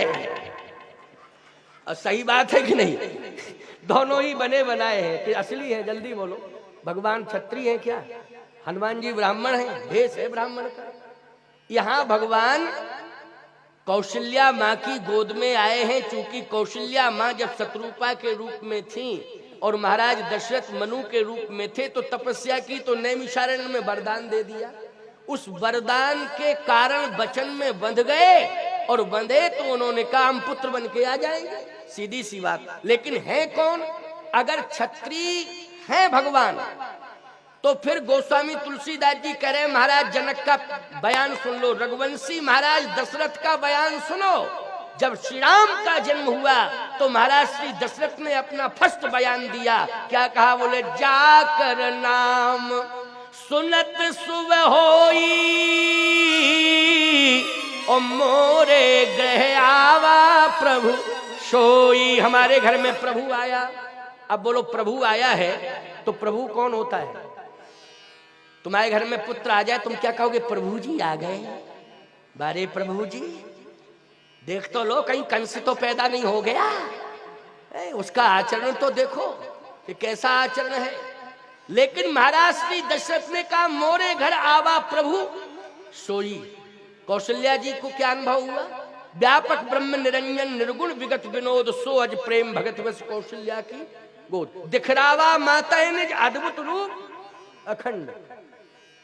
बनाए हैं। और सही बात है कि नहीं? दोनों ही बने बनाए हैं कि असली है? जल्दी बोलो। भगवान क्षत्रिय है क्या? हनुमान जी ब्राह्मण हैं, भेष है ब्राह्मण का। यहाँ भगवान कौशल्या माँ की गोद में आए हैं। चूंकि कौशल्या माँ जब शत्रुपा के रूप में थी और महाराज दशरथ मनु के रूप में थे तो तपस्या की, तो नैमिषारण्य में वरदान दे दिया। उस वरदान के कारण वचन में बंध गए और बंधे तो उन्होंने कहा हम पुत्र बन के आ जाएंगे, सीधी सी बात। लेकिन है कौन? अगर क्षत्रिय है भगवान तो फिर गोस्वामी तुलसीदास जी कह रहे महाराज जनक का बयान सुन लो, रघुवंशी महाराज दशरथ का बयान सुनो। जब श्री राम का जन्म हुआ तो महाराज श्री दशरथ ने अपना फर्स्ट बयान दिया। क्या कहा? बोले जाकर नाम सुनत सुब होई ओ मोरे ग्रह आवा प्रभु सोई। हमारे घर में प्रभु आया। अब बोलो प्रभु आया है तो प्रभु कौन होता है? तुम्हारे घर में पुत्र आ जाए तुम क्या कहोगे? प्रभु जी आ गए। बारे प्रभु जी देख तो लो कहीं कंस तो पैदा नहीं हो गया। उसका आचरण तो देखो कि कैसा आचरण है। लेकिन महाराज श्री दशरथ ने कहा मोरे घर आवा प्रभु सोई। कौशल्या जी को क्या अनुभव हुआ? व्यापक ब्रह्म निरंजन निर्गुण विगत विनोद सो अज प्रेम भगत वश कौशल्या की गोद। दिखरावा माता निज अद्भुत रूप अखंड।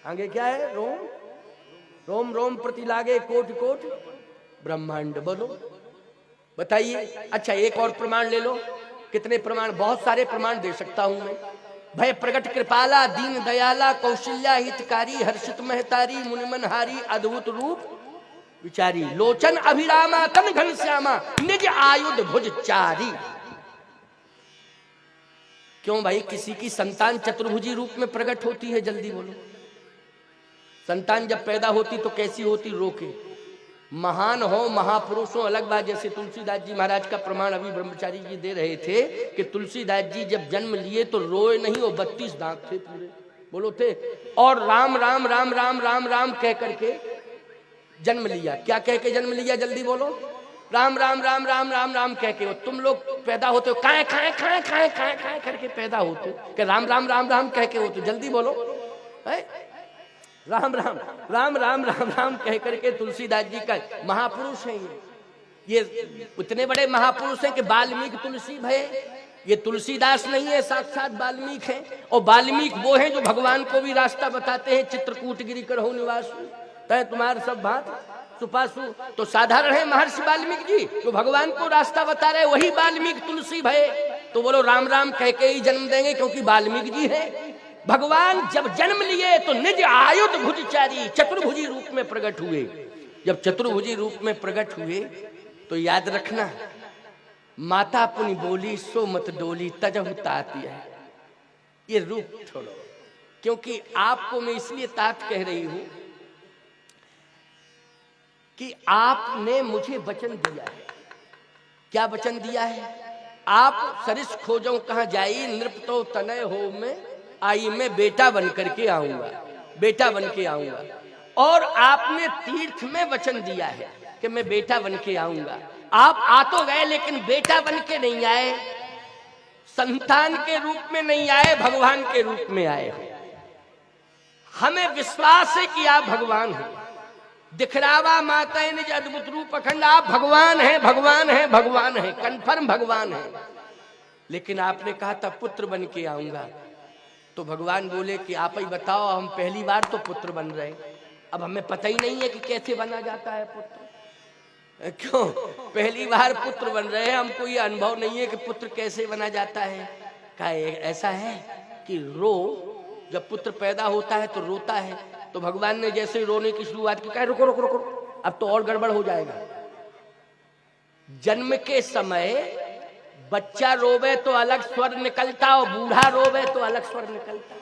आगे क्या है? रोम रोम रोम प्रति लागे कोटि कोटि ब्रह्मांड। बोलो बताइए। अच्छा एक और प्रमाण ले लो। कितने प्रमाण? बहुत सारे प्रमाण दे सकता हूं मैं। भय प्रगट कृपाला दीन दयाला कौशल्या हितकारी हर्षित महतारी मुनिमनहारी अद्भुत रूप विचारी लोचन अभिरामा तन घनश्यामा निज आयुध भुज चारी। क्यों भाई? किसी की संतान चतुर्भुजी रूप में प्रकट होती है? जल्दी बोलो। संतान जब पैदा होती तो कैसी होती? रोके महान हो महापुरुष हो अलग बात। जैसे तुलसीदास जी महाराज का प्रमाण अभी ब्रह्मचारी जी दे रहे थे कि तुलसीदास जी जब जन्म लिए तो रोए नहीं, वो 32 दांत थे पूरे। बोलो थे। और राम राम राम राम राम राम कह करके जन्म लिया। क्या कह के जन्म लिया? जल्दी बोलो। राम राम राम राम राम राम कह के। तुम लोग पैदा होते हो खाए खाए खाए खाए खाए खाए करके पैदा होते हो कि राम राम राम राम कह के होते? जल्दी बोलो। है राम राम राम राम राम राम कह करके तुलसीदास जी का महापुरुष है। ये इतने बड़े महापुरुष हैं कि वाल्मीकि तुलसी भय। ये तुलसीदास नहीं है, साक्षात वाल्मीकि है। और वाल्मीकि वो हैं जो भगवान को भी रास्ता बताते हैं। चित्रकूट गिरि करहु निवास तय तुम्हारे सब भात सुपासु। तो साधारण है महर्षि वाल्मीकि जी जो भगवान को रास्ता बता रहे, वही वाल्मीकि तुलसी भय। तो बोलो राम राम कह के ही जन्म देंगे क्योंकि वाल्मीकि जी है। भगवान जब जन्म लिए तो निज आयुध भुजचारी चतुर्भुजी रूप में प्रकट हुए। जब चतुर्भुजी रूप में प्रकट हुए तो याद रखना माता पुनि बोली सो मत डोली तजहु ताती है। ये रूप छोड़ो, क्योंकि आपको मैं इसलिए तात कह रही हूं कि आपने मुझे वचन दिया है। क्या वचन दिया है? आप सरिस खोजो कहां जाई नृपतो तनय हो में आई, मैं बेटा बन करके आऊंगा, बेटा बन के आऊंगा। और आपने तीर्थ में वचन दिया है कि मैं बेटा बन के आऊंगा। आप आ तो गए लेकिन बेटा बन के नहीं आए, संतान के रूप में नहीं आए, भगवान के रूप में आए हो। हमें विश्वास है कि आप भगवान हो। दिखरावा माता निज अद्भुत रूप अखंड। आप भगवान हैं, भगवान हैं, भगवान हैं, कन्फर्म भगवान हैं। लेकिन आपने कहा था पुत्र बन के आऊंगा। तो भगवान बोले कि आप ही बताओ, हम पहली बार तो पुत्र बन रहे, अब हमें पता ही नहीं है कि कैसे बना जाता है पुत्र। क्यों? पहली बार पुत्र बन रहे हैं, हमको ये अनुभव नहीं है कि पुत्र कैसे बना जाता है। क्या ऐसा है कि जब पुत्र पैदा होता है तो रोता है, तो भगवान ने जैसे रोने की शुरुआत की, कहा रुको रुको रुको, अब तो और गड़बड़ हो जाएगा। जन्म के समय बच्चा रोवे तो अलग स्वर निकलता और बूढ़ा रोवे तो अलग स्वर निकलता।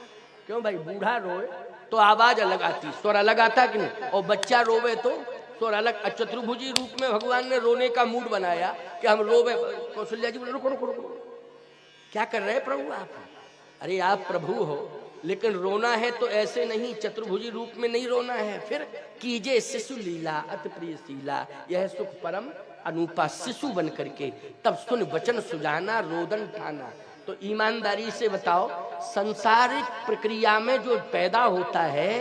क्यों भाई? बूढ़ा रोए तो आवाज अलग आती, स्वर अलग आता कि नहीं, और बच्चा रोवे तो स्वर अलग। चतुर्भुजी रूप में भगवान ने रोने का मूड बनाया कि हम रोवे। कौशल्या जी बोले रुको रुको रुको, क्या कर रहे प्रभु आप? अरे आप प्रभु हो, लेकिन रोना है तो ऐसे नहीं, चतुर्भुजी रूप में नहीं रोना है। फिर कीजे शिशु लीला अति प्रिय शीला, यह सुख परम अनूपा शिशु बन करके, तब सुन वचन सुजाना रोदन ठाना। तो ईमानदारी से बताओ, संसारिक प्रक्रिया में जो पैदा होता है,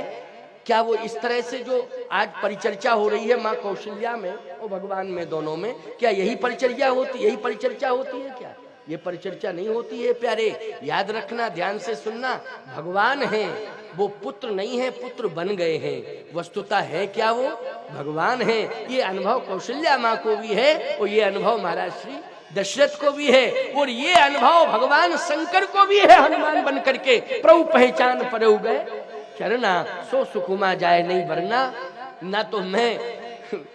क्या वो इस तरह से जो आज परिचर्चा हो रही है माँ कौशल्या में और भगवान में, दोनों में, क्या यही परिचर्चा होती है क्या? ये परिचर्चा नहीं होती है प्यारे, याद रखना, ध्यान से सुनना। भगवान हैं, वो पुत्र नहीं है, पुत्र बन गए हैं। वस्तुतः है क्या? वो भगवान हैं। ये अनुभव कौशल्या माँ को भी है और ये अनुभव महाराज श्री दशरथ को भी है और ये अनुभव भगवान शंकर को भी है। हनुमान बन करके प्रभु पहचान परऊ गए चरना, सो सुकुमा जाए नहीं वरना। ना तो मैं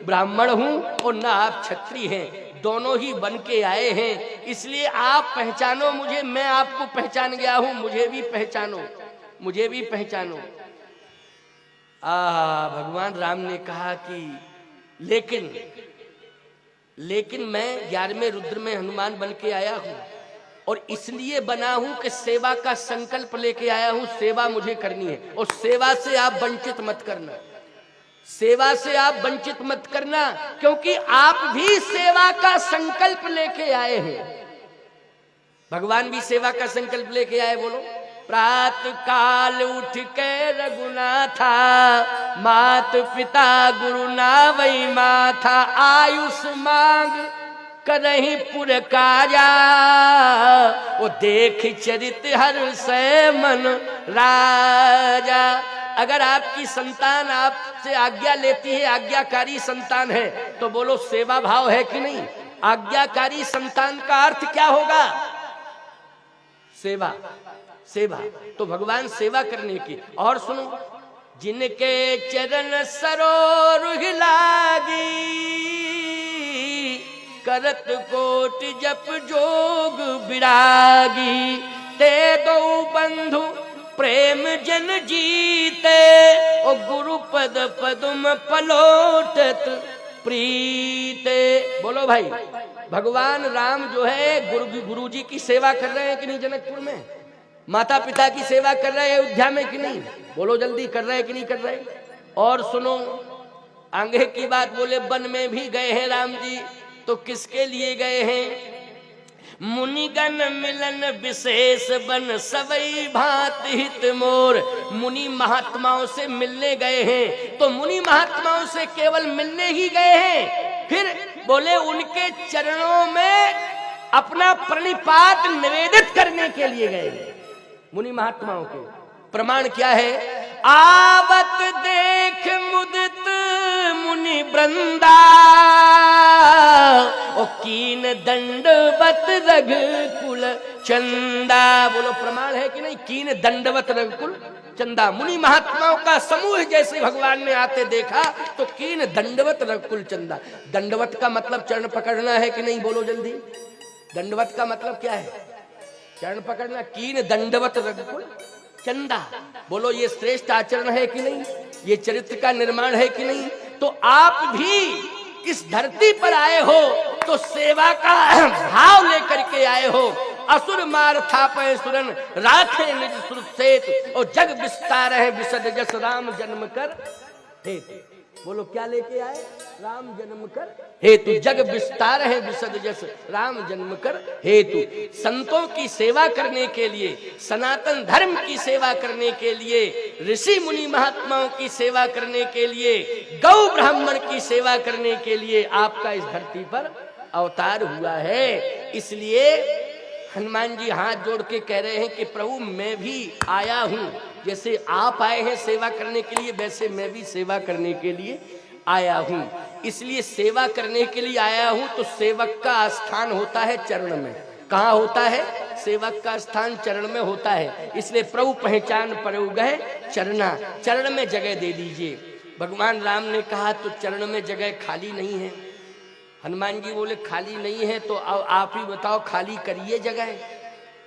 ब्राह्मण हूं और ना आप क्षत्रिय हैं, दोनों ही बन के आए हैं, इसलिए आप पहचानो मुझे, मैं आपको पहचान गया हूं, मुझे भी पहचानो। भगवान राम ने कहा कि लेकिन मैं 11वें रुद्र में हनुमान बन के आया हूं और इसलिए बना हूं कि सेवा का संकल्प लेके आया हूं। सेवा मुझे करनी है और सेवा से आप वंचित मत करना, क्योंकि आप भी सेवा का संकल्प लेके आए हैं। भगवान भी सेवा का संकल्प लेके आए। बोलो, प्रात काल उठ के रघुनाथा, मात पिता गुरु नावई माथा, आयुष मांग करही पुर काजा, वो देख चरित हर से मन राजा। अगर आपकी संतान आपसे आज्ञा लेती है, आज्ञाकारी संतान है, तो बोलो सेवा भाव है कि नहीं? आज्ञाकारी संतान का अर्थ क्या होगा? सेवा। तो भगवान सेवा करने की। और सुनो, जिनके चरण सरोरुह लागी, करत कोट जप जोग विरागी, ते दो बंधु प्रेम जन जीते, ओ गुरु पद पदुम पलोटत प्रीते। बोलो भाई, भगवान राम जो है गुरु जी की सेवा कर रहे हैं कि नहीं? जनकपुर में माता पिता की सेवा कर रहे हैं, अयोध्या में कि नहीं? बोलो जल्दी, कर रहे हैं कि नहीं कर रहे? और सुनो, आगे की बात बोले, वन में भी गए हैं राम जी, तो किसके लिए गए हैं? मुनिगण मिलन विशेष बन सबई भांत हित मोर। मुनि महात्माओं से मिलने गए हैं, तो मुनि महात्माओं से केवल मिलने ही गए हैं, फिर बोले उनके चरणों में अपना प्रणिपात निवेदित करने के लिए गए हैं। मुनि महात्माओं के प्रमाण क्या है? आवत देख मुदित मुनि वृंदा, ओ कीन दंडवत रघुकुल चंदा। बोलो प्रमाण है कि नहीं? कीन दंडवत रघुकुल चंदा। मुनि महात्माओं का समूह जैसे भगवान ने आते देखा तो कीन दंडवत रघुकुल चंदा। दंडवत का मतलब चरण पकड़ना है कि नहीं? बोलो जल्दी, दंडवत का मतलब क्या है? चरण पकड़ना। कीन दंडवत रघुकुल चंदा। बोलो ये श्रेष्ठ आचरण है कि नहीं? ये चरित्र का निर्माण है कि नहीं? तो आप भी इस धरती पर आए हो तो सेवा का भाव लेकर के आए हो। असुर मार थापे सुरन राखे निज सुरसेत, और जग विस्तार है विसद जस राम जन्म कर हेतु। बोलो क्या लेके आए? राम जन्म कर हेतु। जग विस्तार है विसद जस राम जन्म कर हेतु। संतों की सेवा करने के लिए, सनातन धर्म की सेवा करने के लिए, ऋषि मुनि महात्माओं की सेवा करने के लिए, गौ ब्राह्मण की सेवा करने के लिए आपका इस धरती पर अवतार हुआ है। इसलिए हनुमान जी हाथ जोड़ के कह रहे हैं कि प्रभु मैं भी आया हूं, जैसे आप आए हैं सेवा करने के लिए, वैसे मैं भी सेवा करने के लिए आया हूं। इसलिए सेवा करने के लिए आया हूं, तो सेवक का स्थान होता है चरण में। कहाँ होता है? सेवक का स्थान चरण में होता है। इसलिए प्रभु पहचान परऊ गए चरना, चरण में जगह दे दीजिए। भगवान राम ने कहा तो चरण में जगह खाली नहीं है। हनुमान जी बोले खाली नहीं है तो आप ही बताओ, खाली करिए जगह।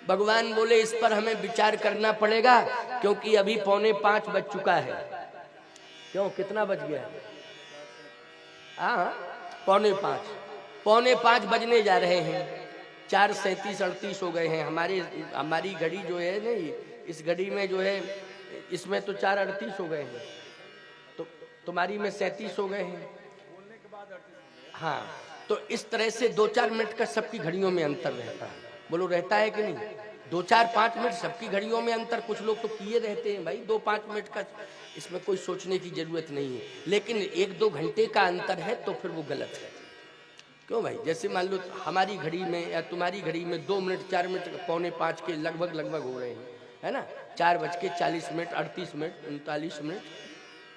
भगवान बोले इस पर हमें विचार करना पड़ेगा, क्योंकि अभी 4:45 बज चुका है। क्यों, कितना बज गया? हाँ, 4:45 बजने जा रहे हैं। 4:37-38 हो गए हैं। हमारी घड़ी जो है नहीं, इस घड़ी में जो है, इसमें तो 4:38 हो गए हैं, तो तुम्हारी में 37 हो गए हैं। हाँ, तो इस तरह से 2-4 मिनट का सबकी घड़ियों में अंतर रहता है। बोलो रहता है कि नहीं? 2-4-5 मिनट सबकी घड़ियों में अंतर। कुछ लोग तो किए रहते हैं भाई 2-5 मिनट का, इसमें कोई सोचने की जरूरत नहीं है। लेकिन 1-2 घंटे का अंतर है तो फिर वो गलत है। क्यों भाई? जैसे मान लो हमारी घड़ी में या तुम्हारी घड़ी में 2 मिनट 4 मिनट 4:45 के लगभग हो रहे हैं, है ना? 4:40 38 मिनट 39 मिनट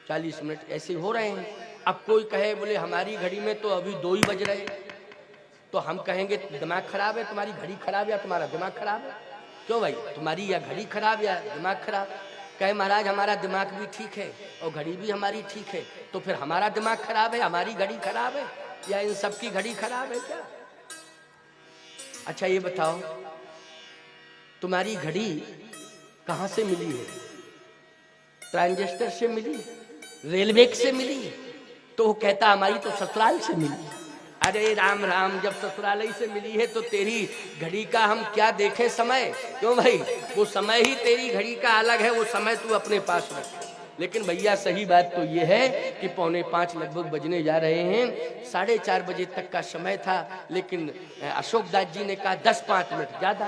40 मिनट ऐसे हो रहे हैं। अब कोई कहे बोले हमारी घड़ी में तो अभी 2 ही बज रहे, तो हम कहेंगे दिमाग खराब है, तुम्हारी घड़ी खराब या तुम्हारा दिमाग खराब है? क्यों भाई? तुम्हारी या घड़ी खराब या दिमाग खराब? कहे महाराज हमारा दिमाग भी ठीक है और घड़ी भी हमारी ठीक है, तो फिर हमारा दिमाग खराब है, हमारी घड़ी खराब है या इन सबकी घड़ी खराब है क्या? अच्छा ये बताओ तुम्हारी घड़ी कहाँ से मिली है? ट्रांजिस्टर से मिली, रेलवे से मिली? तो वो कहता हमारी तो ससुराल से मिली। अरे राम राम, जब ससुराल से मिली है तो तेरी घड़ी का हम क्या देखें समय? क्यों भाई? वो समय ही तेरी घड़ी का अलग है, वो समय तू अपने पास रख। लेकिन भैया सही बात तो ये है कि 4:45 लगभग बजने जा रहे हैं। 4:30 बजे तक का समय था, लेकिन अशोक दास जी ने कहा 10-5 मिनट ज़्यादा,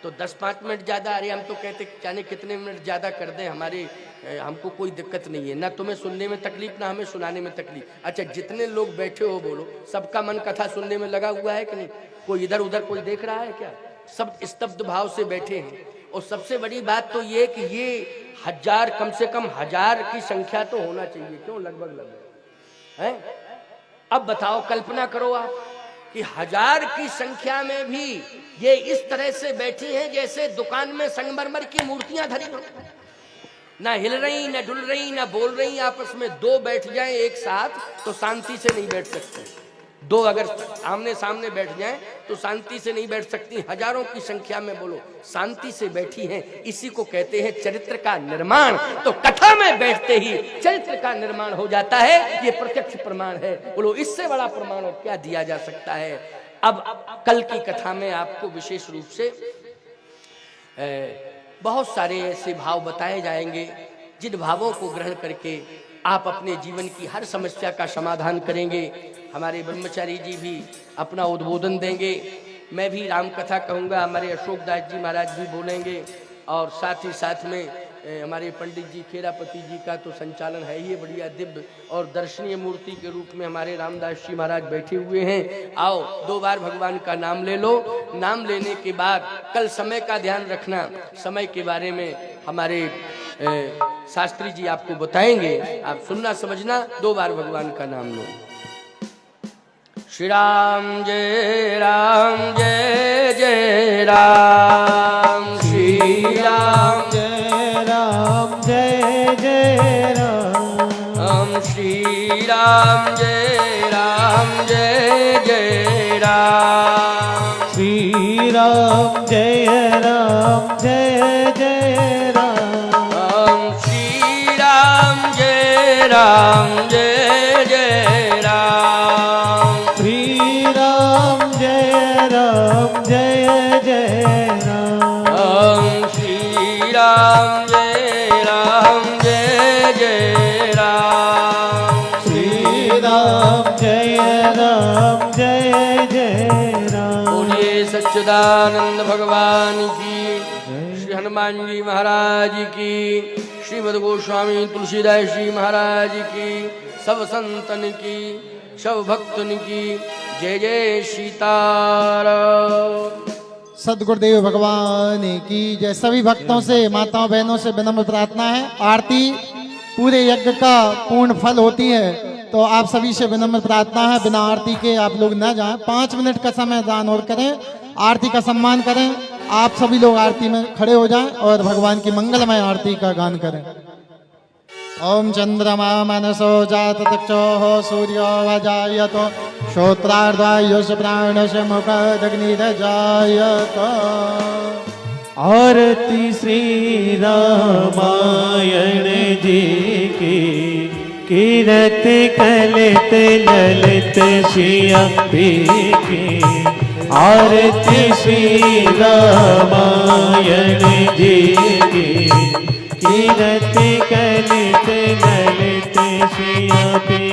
तो 10-5 मिनट ज़्यादा। अरे हम तो कहते जाने कितने मिनट ज़्यादा कर दें, हमारे हमको कोई दिक्कत नहीं है, ना तुम्हें सुनने में तकलीफ ना हमें सुनाने में तकलीफ। अच्छा जितने लोग बैठे हो बोलो, सबका मन कथा सुनने में लगा हुआ है कि नहीं? कोई इधर उधर कोई देख रहा है क्या? सब स्तब्ध भाव से बैठे हैं। और सबसे बड़ी बात तो ये कि ये 1000 कम से कम 1000 की संख्या तो होना चाहिए। क्यों? लगभग है। अब बताओ, कल्पना करो आप कि 1000 की संख्या में भी ये इस तरह से बैठी हैं जैसे दुकान में संगमरमर की मूर्तियां धरी हो, ना हिल रही, ना डुल रही, ना बोल रही। आपस में 2 बैठ जाएं एक साथ तो शांति से नहीं बैठ सकते। 2 अगर आमने सामने बैठ जाएं तो शांति से नहीं बैठ सकती। हजारों की संख्या में बोलो शांति से बैठी हैं। इसी को कहते हैं चरित्र का निर्माण। तो कथा में बैठते ही चरित्र का निर्माण हो जाता है, ये प्रत्यक्ष प्रमाण है। बोलो इससे बड़ा प्रमाण और क्या दिया जा सकता है? अब कल की कथा में आपको विशेष रूप से बहुत सारे ऐसे भाव बताए जाएंगे जिन भावों को ग्रहण करके आप अपने जीवन की हर समस्या का समाधान करेंगे। हमारे ब्रह्मचारी जी भी अपना उद्बोधन देंगे, मैं भी राम कथा कहूँगा, हमारे अशोक दास जी महाराज भी बोलेंगे, और साथ ही साथ में हमारे पंडित जी खेरापति जी का तो संचालन है ही बढ़िया दिव्य और दर्शनीय मूर्ति के रूप में हमारे रामदास जी महाराज बैठे हुए हैं। आओ 2 बार भगवान का नाम ले लो। नाम लेने के बाद कल समय का ध्यान रखना। समय के बारे में हमारे शास्त्री जी आपको बताएंगे, आप सुनना समझना। 2 बार भगवान का नाम लो। श्री राम जय जय राम, श्री राम जय जय राम, श्री राम जय जय राम, श्री राम जय जय राम, श्री राम जय जय राम, श्री राम जय जय राम, श्री राम जय जय राम, श्री राम जय जय राम। बोलिए सच्चिदानंद भगवान की, श्री हनुमान जी महाराज की, श्रीमद् गोस्वामी तुलसीदास जी महाराज की, सब संतन की, सब भक्तन की जय जय सीताराम। सद्गुरुदेव भगवान की जय। सभी भक्तों से, माताओं बहनों से विनम्र प्रार्थना है, आरती पूरे यज्ञ का पूर्ण फल होती है, तो आप सभी से विनम्र प्रार्थना है बिना आरती के आप लोग न जाएं। 5 मिनट का समय दान और करें, आरती का सम्मान करें। आप सभी लोग आरती में खड़े हो जाएं और भगवान की मंगलमय आरती का गान करें। ओम चंद्रमा मनसो जात तक्षोः सूर्यो वजायत श्रोत्रार्धायुष प्राणश मुखदग्निरजायत। आरती श्री रामायण जी की, कीरत कलित ललित श्रिया की। आरती श्री रामायण जी की, कीरत कलित ललित श्रिया की।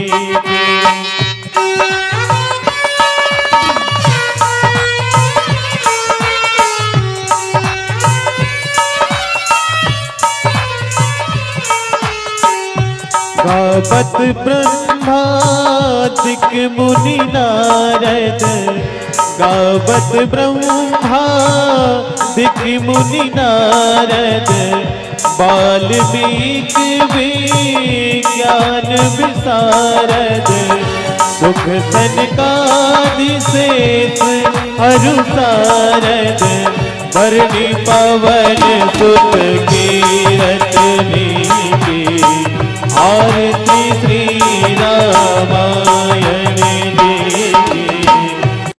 गावत ब्रह्मादिक मुनि नारद, गावत ब्रह्मादिक मुनि नारद, वाल्मीकि विज्ञान विशारद, सुख सनकादि शेष अरु सारद, वर्णि पवन सुत कीरत नीति, आर